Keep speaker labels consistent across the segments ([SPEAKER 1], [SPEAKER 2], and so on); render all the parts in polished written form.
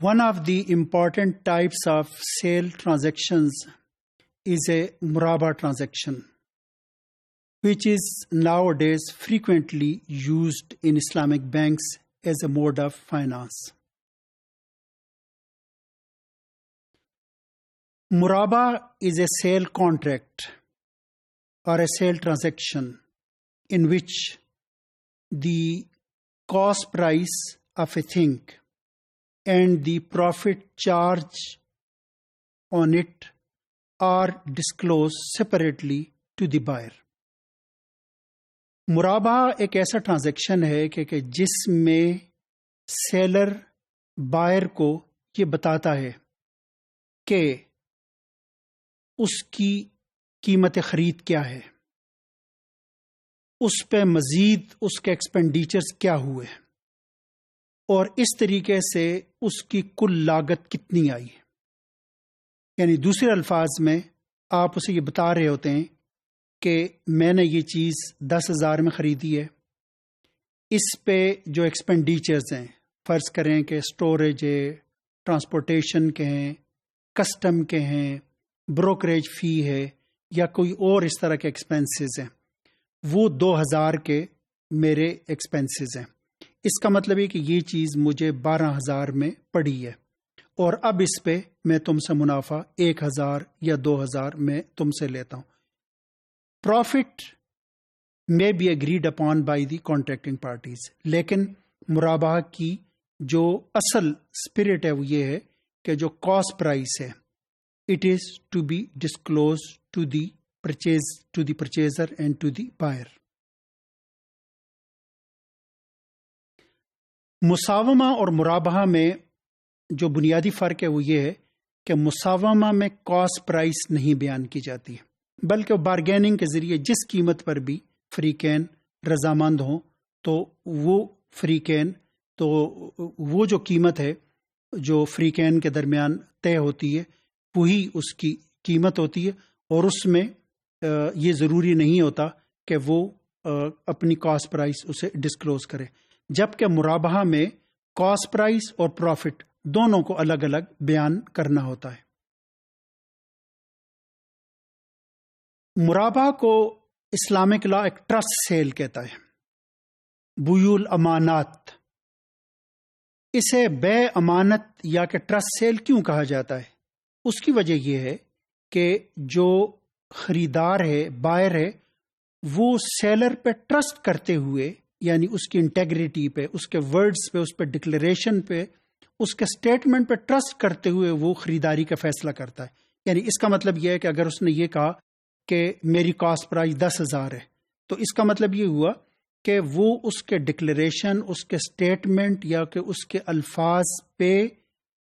[SPEAKER 1] One of the important types of sale transactions is a muraba transaction, which is nowadays frequently used in Islamic banks as a mode of finance. Muraba is a sale contract or a sale transaction in which the cost price of a thing and the profit charge on it are disclosed separately to the buyer. مرابہ ایک ایسا transaction ہے کہ جس میں seller buyer کو یہ بتاتا ہے کہ اس کی قیمت خرید کیا ہے، اس پہ مزید اس کے ایکسپینڈیچرز کیا ہوئے اور اس طریقے سے اس کی کل لاگت کتنی آئی. یعنی دوسرے الفاظ میں آپ اسے یہ بتا رہے ہوتے ہیں کہ میں نے یہ چیز 10,000 میں خریدی ہے، اس پہ جو ایکسپینڈیچرز ہیں فرض کریں کہ سٹوریج ہے، ٹرانسپورٹیشن کے ہیں، کسٹم کے ہیں، بروکریج فی ہے یا کوئی اور اس طرح کے ایکسپینسز ہیں، وہ 2,000 کے میرے ایکسپینسز ہیں. اس کا مطلب ہے کہ یہ چیز مجھے 12,000 میں پڑی ہے اور اب اس پہ میں تم سے منافع 1,000 یا 2,000 میں تم سے لیتا ہوں. Profit may be agreed upon by the contracting parties. لیکن مرابہ کی جو اصل اسپرٹ ہے وہ یہ ہے کہ جو کاسٹ پرائس ہے it is to be disclosed to the purchaser and to the buyer. مساومہ اور مرابہ میں جو بنیادی فرق ہے وہ یہ ہے کہ مساومہ میں کاسٹ پرائس نہیں بیان کی جاتی ہے، بلکہ بارگیننگ کے ذریعے جس قیمت پر بھی فریقین رضامند ہوں تو وہ جو قیمت ہے جو فریقین کے درمیان طے ہوتی ہے وہی اس کی قیمت ہوتی ہے، اور اس میں یہ ضروری نہیں ہوتا کہ وہ اپنی کاسٹ پرائس اسے ڈسکلوز کرے، جبکہ مرابہ میں کاسٹ پرائس اور پروفٹ دونوں کو الگ الگ بیان کرنا ہوتا ہے. مرابہ کو اسلامک لا ایک ٹرسٹ سیل کہتا ہے، بیوع الامانات. اسے بے امانت یا کہ ٹرسٹ سیل کیوں کہا جاتا ہے؟ اس کی وجہ یہ ہے کہ جو خریدار ہے، بائر ہے، وہ سیلر پہ ٹرسٹ کرتے ہوئے، یعنی اس کی انٹیگریٹی پہ، اس کے ورڈز پہ، اس پہ ڈکلیریشن پہ، اس کے اسٹیٹمنٹ پہ ٹرسٹ کرتے ہوئے وہ خریداری کا فیصلہ کرتا ہے. یعنی اس کا مطلب یہ ہے کہ اگر اس نے یہ کہا کہ میری کاسٹ پرائز 10,000 ہے تو اس کا مطلب یہ ہوا کہ وہ اس کے ڈکلیریشن، اس کے اسٹیٹمنٹ یا کہ اس کے الفاظ پہ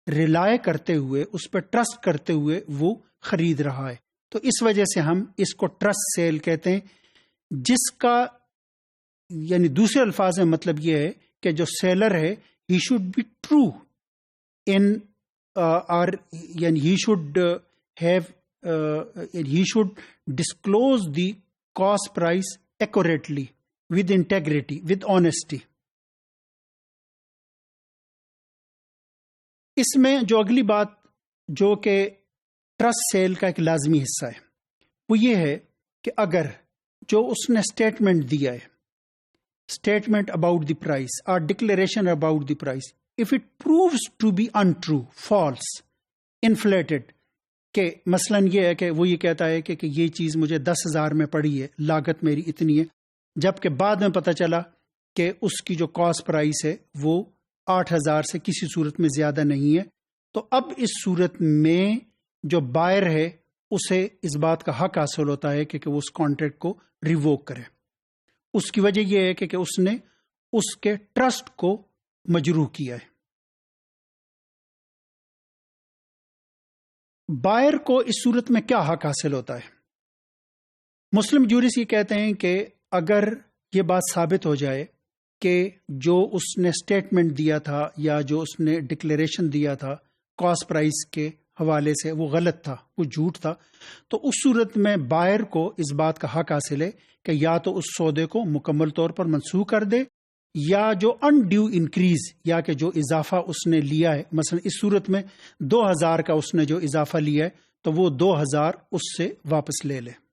[SPEAKER 1] ریلائے کرتے ہوئے، اس پہ ٹرسٹ کرتے ہوئے وہ خرید رہا ہے. تو اس وجہ سے ہم اس کو ٹرسٹ سیل کہتے ہیں، جس کا یعنی دوسرے الفاظ میں مطلب یہ ہے کہ جو سیلر ہے he should be true in اور یعنی he should he should disclose the cost price accurately, with integrity, with honesty. اس میں جو اگلی بات جو کہ ٹرسٹ سیل کا ایک لازمی حصہ ہے وہ یہ ہے کہ اگر جو اس نے اسٹیٹمنٹ دیا ہے، اسٹیٹمنٹ اباؤٹ دی پرائس اور declaration about the price, if it proves to be untrue, false, inflated، کہ مثلا یہ ہے کہ وہ یہ کہتا ہے کہ یہ چیز مجھے 10,000 میں پڑی ہے، لاگت میری اتنی ہے، جبکہ بعد میں پتہ چلا کہ اس کی جو کاسٹ پرائس ہے وہ 8,000 سے کسی صورت میں زیادہ نہیں ہے، تو اب اس صورت میں جو بائر ہے اسے اس بات کا حق حاصل ہوتا ہے کہ وہ اس کانٹریکٹ کو ریووک کرے. اس کی وجہ یہ ہے کہ اس نے اس کے ٹرسٹ کو مجروح کیا ہے. بائر کو اس صورت میں کیا حق حاصل ہوتا ہے؟ مسلم جورس یہ کہتے ہیں کہ اگر یہ بات ثابت ہو جائے کہ جو اس نے اسٹیٹمنٹ دیا تھا یا جو اس نے ڈکلیریشن دیا تھا کاسٹ پرائس کے حوالے سے وہ غلط تھا، وہ جھوٹ تھا، تو اس صورت میں بائر کو اس بات کا حق حاصل ہے کہ یا تو اس سودے کو مکمل طور پر منسوخ کر دے یا جو ان ڈیو انکریز یا کہ جو اضافہ اس نے لیا ہے، مثلا اس صورت میں 2000 کا اس نے جو اضافہ لیا ہے تو وہ 2000 اس سے واپس لے لے۔